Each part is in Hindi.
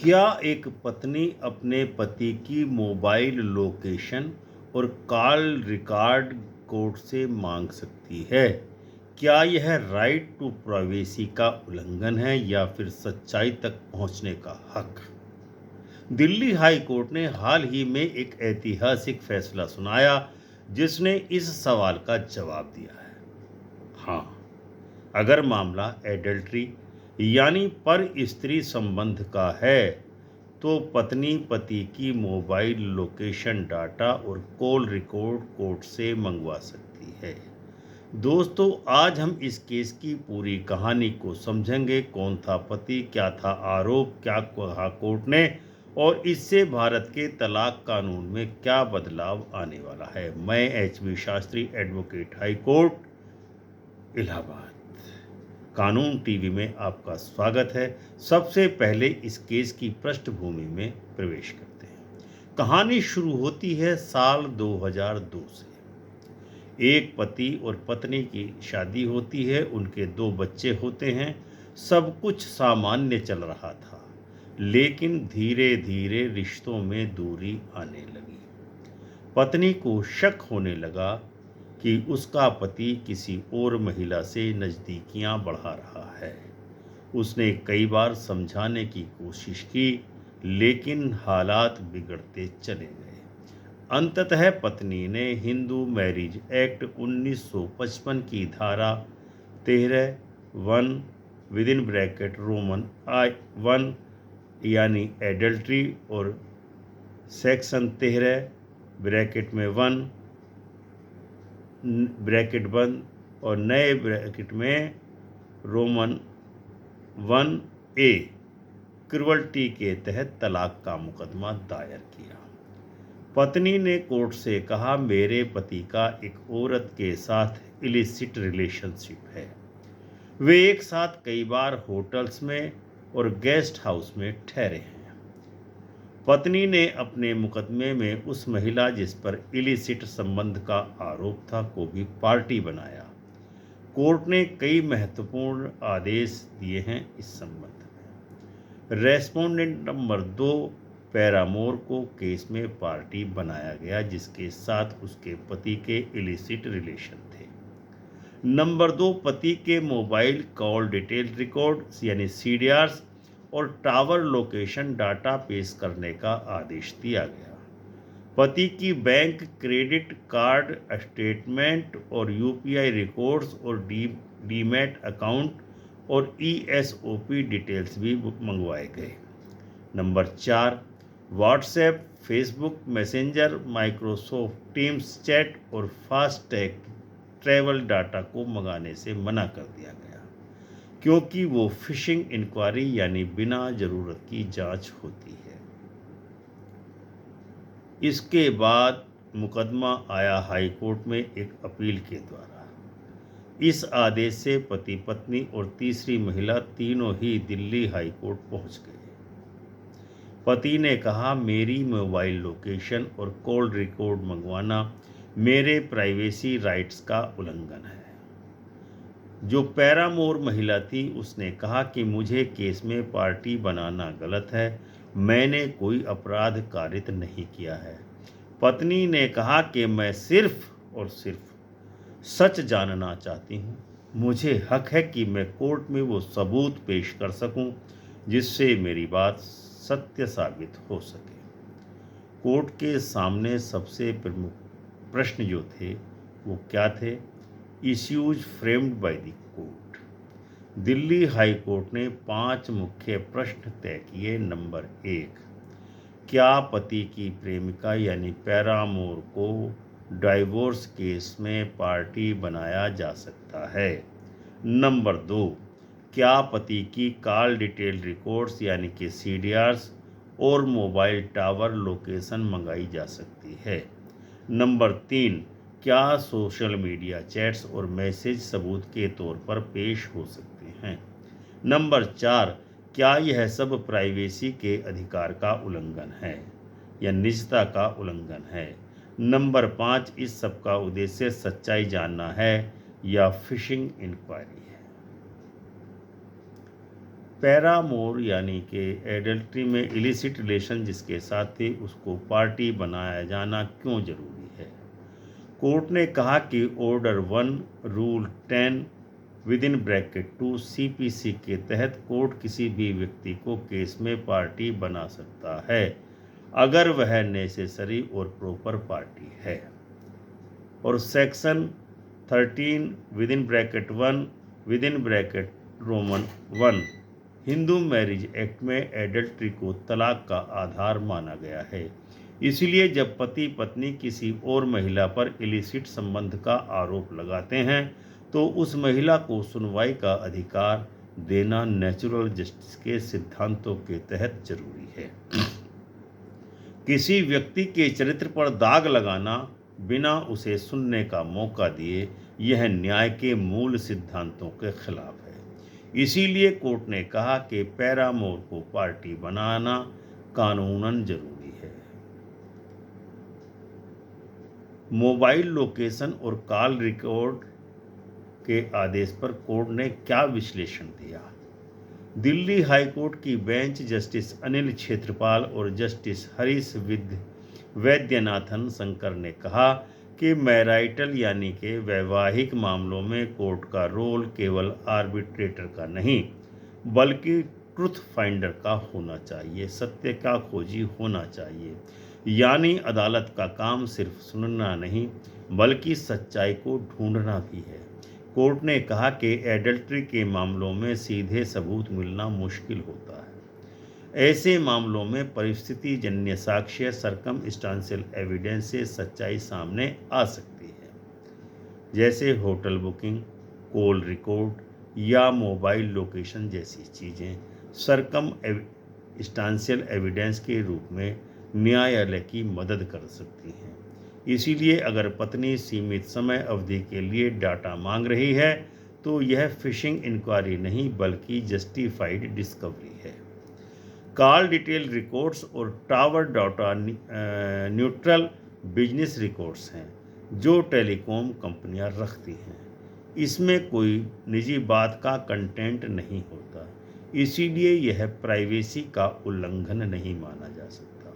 क्या एक पत्नी अपने पति की मोबाइल लोकेशन और कॉल रिकॉर्ड कोर्ट से मांग सकती है? क्या यह राइट टू प्राइवेसी का उल्लंघन है या फिर सच्चाई तक पहुंचने का हक? दिल्ली हाई कोर्ट ने हाल ही में एक ऐतिहासिक फैसला सुनाया जिसने इस सवाल का जवाब दिया है। हाँ, अगर मामला एडल्ट्री यानी पर स्त्री संबंध का है तो पत्नी पति की मोबाइल लोकेशन डाटा और कॉल रिकॉर्ड कोर्ट से मंगवा सकती है। दोस्तों, आज हम इस केस की पूरी कहानी को समझेंगे। कौन था पति, क्या था आरोप, क्या कहा कोर्ट ने और इससे भारत के तलाक कानून में क्या बदलाव आने वाला है। मैं HB Shastri, advocate high court, Allahabad, कानून टीवी में आपका स्वागत है। सबसे पहले इस केस की पृष्ठभूमि में प्रवेश करते हैं। कहानी शुरू होती है साल 2002 से। एक पति और पत्नी की शादी होती है, उनके 2 बच्चे होते हैं। सब कुछ सामान्य चल रहा था, लेकिन धीरे धीरे रिश्तों में दूरी आने लगी। पत्नी को शक होने लगा कि उसका पति किसी और महिला से नज़दीकियां बढ़ा रहा है। उसने कई बार समझाने की कोशिश की, लेकिन हालात बिगड़ते चले गए। अंततः पत्नी ने हिंदू मैरिज एक्ट 1955 की धारा 13(1) विदिन ब्रैकेट रोमन I(1) यानी एडल्ट्री और सेक्शन 13 ब्रैकेट में 1 ब्रैकेट बंद और नए ब्रैकेट में रोमन 1A क्रुअल्टी के तहत तलाक का मुकदमा दायर किया। पत्नी ने कोर्ट से कहा, मेरे पति का एक औरत के साथ इलिसिट रिलेशनशिप है। वे एक साथ कई बार होटल्स में और गेस्ट हाउस में ठहरे हैं। पत्नी ने अपने मुकदमे में उस महिला जिस पर इलिसिट संबंध का आरोप था को भी पार्टी बनाया। कोर्ट ने कई महत्वपूर्ण आदेश दिए हैं इस संबंध में। रेस्पोंडेंट नंबर 2 पैरामोर को केस में पार्टी बनाया गया, जिसके साथ उसके पति के इलिसिट रिलेशन थे। नंबर 2, पति के मोबाइल कॉल डिटेल रिकॉर्ड यानी CDRs और टावर लोकेशन डाटा पेश करने का आदेश दिया गया। पति की बैंक क्रेडिट कार्ड स्टेटमेंट और UPI रिकॉर्ड्स और डीमैट अकाउंट और ESOP डिटेल्स भी मंगवाए गए। Number 4, WhatsApp, Facebook messenger, Microsoft teams chat और फास्टैग ट्रैवल डाटा को मंगाने से मना कर दिया गया, क्योंकि वो फिशिंग इंक्वायरी यानी बिना जरूरत की जांच होती है। इसके बाद मुकदमा आया हाई कोर्ट में एक अपील के द्वारा। इस आदेश से पति पत्नी और तीसरी महिला तीनों ही दिल्ली हाई कोर्ट पहुंच गए। पति ने कहा, मेरी मोबाइल लोकेशन और कॉल रिकॉर्ड मंगवाना मेरे प्राइवेसी राइट्स का उल्लंघन है। जो पैरामोर महिला थी उसने कहा कि मुझे केस में पार्टी बनाना गलत है, मैंने कोई अपराध कारित नहीं किया है। पत्नी ने कहा कि मैं सिर्फ और सिर्फ सच जानना चाहती हूँ। मुझे हक है कि मैं कोर्ट में वो सबूत पेश कर सकूं जिससे मेरी बात सत्य साबित हो सके। कोर्ट के सामने सबसे प्रमुख प्रश्न जो थे वो क्या थे? Issues framed by the court. Delhi high court ने 5 मुख्य प्रश्न तय किए। नंबर 1, क्या पति की प्रेमिका यानी पैरामोर को डाइवोर्स केस में पार्टी बनाया जा सकता है? नंबर 2, क्या पति की कॉल डिटेल रिकॉर्ड्स यानी कि CDRs और मोबाइल टावर लोकेशन मंगाई जा सकती है? नंबर 3, क्या सोशल मीडिया चैट्स और मैसेज सबूत के तौर पर पेश हो सकते हैं? नंबर 4, क्या यह सब प्राइवेसी के अधिकार का उल्लंघन है या निजता का उल्लंघन है? नंबर 5, इस सब का उद्देश्य सच्चाई जानना है या फिशिंग इंक्वायरी है? पैरामोर यानी कि एडल्ट्री में इलिसिट रिलेशन जिसके साथ थे उसको पार्टी बनाया जाना क्यों जरूरी है? कोर्ट ने कहा कि order 1 rule 10 with in bracket 2 CPC के तहत कोर्ट किसी भी व्यक्ति को केस में पार्टी बना सकता है अगर वह नेसेसरी और प्रॉपर पार्टी है। और section 13 with in bracket 1 with in bracket Roman 1 Hindu marriage act में एडल्ट्री को तलाक का आधार माना गया है। इसलिए जब पति पत्नी किसी और महिला पर इलिसिट संबंध का आरोप लगाते हैं तो उस महिला को सुनवाई का अधिकार देना नेचुरल जस्टिस के सिद्धांतों के तहत जरूरी है। किसी व्यक्ति के चरित्र पर दाग लगाना बिना उसे सुनने का मौका दिए यह न्याय के मूल सिद्धांतों के खिलाफ है। इसीलिए कोर्ट ने कहा कि पैरामोर को पार्टी बनाना कानूनन जरूरी है। मोबाइल लोकेशन और कॉल रिकॉर्ड के आदेश पर कोर्ट ने क्या विश्लेषण दिया? दिल्ली हाई कोर्ट की बेंच जस्टिस अनिल क्षेत्रपाल और जस्टिस हरीश वैद्यनाथन शंकर ने कहा कि मैराइटल यानी कि वैवाहिक मामलों में कोर्ट का रोल केवल आर्बिट्रेटर का नहीं बल्कि ट्रुथ फाइंडर का होना चाहिए, सत्य का खोजी होना चाहिए। यानी अदालत का काम सिर्फ सुनना नहीं बल्कि सच्चाई को ढूंढना भी है। कोर्ट ने कहा कि एडल्ट्री के मामलों में सीधे सबूत मिलना मुश्किल होता है। ऐसे मामलों में परिस्थिति जन्य साक्ष्य सर्कमस्टांशियल एविडेंस से सच्चाई सामने आ सकती है, जैसे होटल बुकिंग, कॉल रिकॉर्ड या मोबाइल लोकेशन जैसी चीज़ें सर्कमस्टांशियल एविडेंस के रूप में न्यायालय की मदद कर सकती हैं। इसीलिए अगर पत्नी सीमित समय अवधि के लिए डाटा मांग रही है तो यह फिशिंग इंक्वायरी नहीं बल्कि जस्टिफाइड डिस्कवरी है। कॉल डिटेल रिकॉर्ड्स और tower data neutral business records हैं जो टेलीकॉम कंपनियां रखती हैं। इसमें कोई निजी बात का कंटेंट नहीं होता, इसीलिए यह प्राइवेसी का उल्लंघन नहीं माना जा सकता।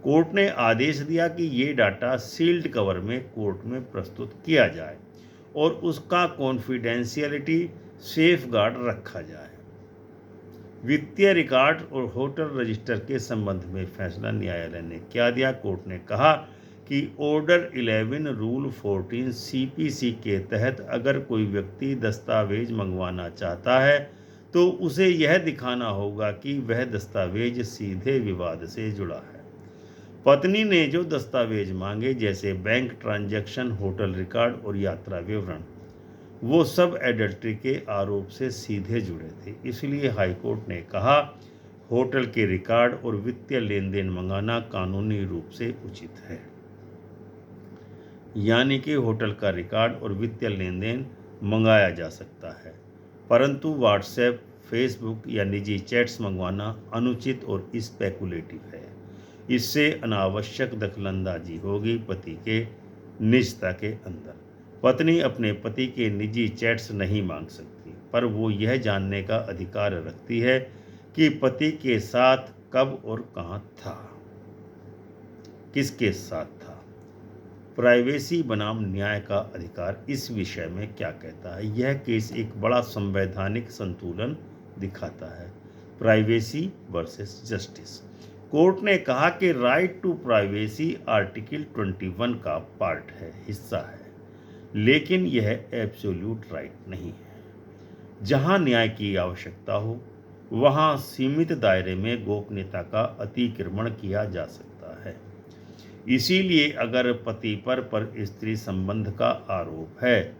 कोर्ट ने आदेश दिया कि ये डाटा सील्ड कवर में कोर्ट में प्रस्तुत किया जाए और उसका कॉन्फिडेंशियलिटी सेफगार्ड रखा जाए। वित्तीय रिकॉर्ड और होटल रजिस्टर के संबंध में फैसला न्यायालय ने क्या दिया? कोर्ट ने कहा कि ऑर्डर 11 रूल 14 सीपीसी के तहत अगर कोई व्यक्ति दस्तावेज मंगवाना चाहता है तो उसे यह दिखाना होगा कि वह दस्तावेज सीधे विवाद से जुड़ा है। पत्नी ने जो दस्तावेज मांगे जैसे बैंक ट्रांजैक्शन, होटल रिकॉर्ड और यात्रा विवरण, वो सब एडल्ट्री के आरोप से सीधे जुड़े थे। इसलिए हाईकोर्ट ने कहा होटल के रिकॉर्ड और वित्तीय लेन देन मंगाना कानूनी रूप से उचित है। यानी कि होटल का रिकॉर्ड और वित्तीय लेन देन मंगाया जा सकता है, परंतु व्हाट्सएप, फेसबुक या निजी चैट्स मंगवाना अनुचित और स्पेकुलेटिव है। इससे अनावश्यक दखलंदाजी होगी पति के निजता के अंदर। पत्नी अपने पति के निजी चैट्स नहीं मांग सकती, पर वो यह जानने का अधिकार रखती है कि पति के साथ कब और कहाँ था, किसके साथ था। प्राइवेसी बनाम न्याय का अधिकार इस विषय में क्या कहता है? यह केस एक बड़ा संवैधानिक संतुलन दिखाता है, प्राइवेसी वर्सेस जस्टिस। कोर्ट ने कहा कि राइट टू प्राइवेसी आर्टिकल 21 का पार्ट है, हिस्सा है, लेकिन यह एब्सोल्यूट राइट नहीं है। जहां न्याय की आवश्यकता हो वहां सीमित दायरे में गोपनीयता का अतिक्रमण किया जा सकता है। इसीलिए अगर पति पर स्त्री संबंध का आरोप है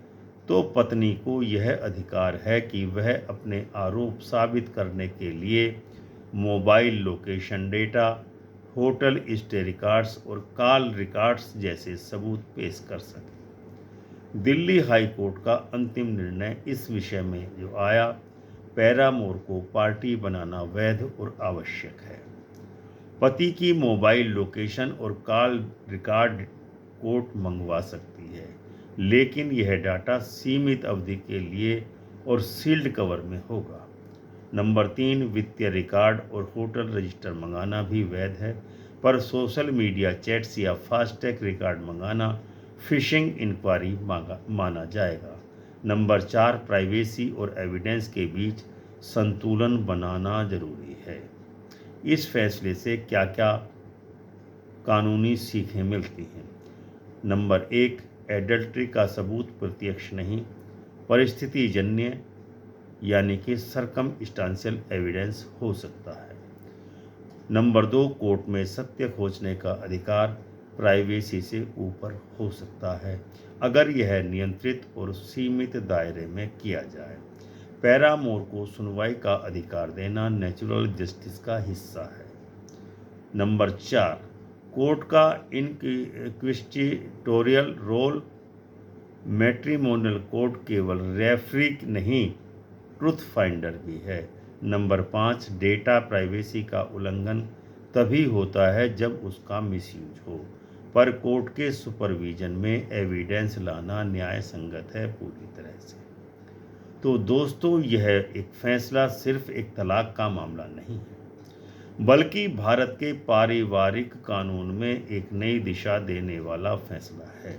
तो पत्नी को यह अधिकार है कि वह अपने आरोप साबित करने के लिए mobile location data, hotel stay records और कॉल रिकॉर्ड्स जैसे सबूत पेश कर सके। दिल्ली हाई कोर्ट का अंतिम निर्णय इस विषय में जो आया, पैरामोर को पार्टी बनाना वैध और आवश्यक है। पति की मोबाइल लोकेशन और कॉल रिकॉर्ड कोर्ट मंगवा सकती है, लेकिन यह डाटा सीमित अवधि के लिए और सील्ड कवर में होगा। नंबर 3, वित्तीय रिकॉर्ड और होटल रजिस्टर मंगाना भी वैध है, पर सोशल मीडिया चैट्स या फास्टैग रिकॉर्ड मंगाना फिशिंग इंक्वायरी माना जाएगा। नंबर 4, प्राइवेसी और एविडेंस के बीच संतुलन बनाना जरूरी है। इस फैसले से क्या क्या कानूनी सीखें मिलती हैं? नंबर 1, एडल्ट्री का सबूत प्रत्यक्ष नहीं, परिस्थितिजन्य यानी कि सरकमस्टांशियल एविडेंस हो सकता है। नंबर 2, कोर्ट में सत्य खोजने का अधिकार प्राइवेसी से ऊपर हो सकता है अगर यह नियंत्रित और सीमित दायरे में किया जाए। पैरामोर को सुनवाई का अधिकार देना नेचुरल जस्टिस का हिस्सा है। नंबर 4, कोर्ट का इनक्विजिटोरियल रोल, मैट्रिमोनियल कोर्ट केवल रेफरी नहीं ट्रुथ फाइंडर भी है। नंबर 5, डेटा प्राइवेसी का उल्लंघन तभी होता है जब उसका मिसयूज हो, पर कोर्ट के सुपरविजन में एविडेंस लाना न्याय संगत है पूरी तरह से। तो दोस्तों, यह एक फैसला सिर्फ एक तलाक का मामला नहीं है, बल्कि भारत के पारिवारिक कानून में एक नई दिशा देने वाला फैसला है।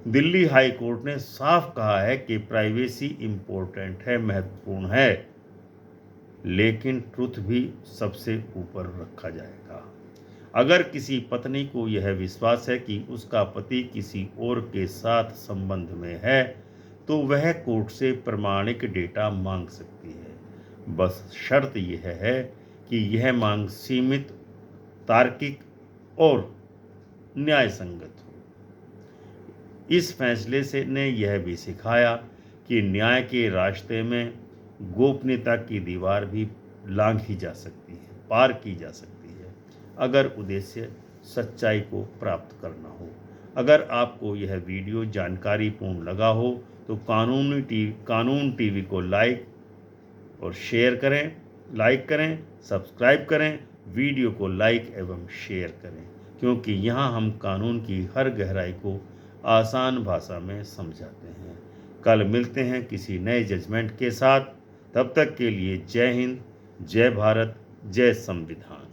दिल्ली हाई कोर्ट ने साफ कहा है कि प्राइवेसी इम्पोर्टेंट है, महत्वपूर्ण है, लेकिन ट्रुथ भी सबसे ऊपर रखा जाएगा। अगर किसी पत्नी को यह विश्वास है कि उसका पति किसी और के साथ संबंध में है, तो वह कोर्ट से प्रमाणिक डेटा मांग सकती है। बस शर्त यह है कि यह मांग सीमित, तार्किक और न्याय संगत हो। इस फैसले से ने यह भी सिखाया कि न्याय के रास्ते में गोपनीयता की दीवार भी लांघी जा सकती है, पार की जा सकती है, अगर उद्देश्य सच्चाई को प्राप्त करना हो। अगर आपको यह वीडियो जानकारीपूर्ण लगा हो तो कानून टीवी को लाइक और शेयर करें, सब्सक्राइब करें, वीडियो को लाइक एवं शेयर करें, क्योंकि यहाँ हम कानून की हर गहराई को आसान भाषा में समझाते हैं। कल मिलते हैं किसी नए जजमेंट के साथ। तब तक के लिए जय हिंद, जय भारत, जय संविधान।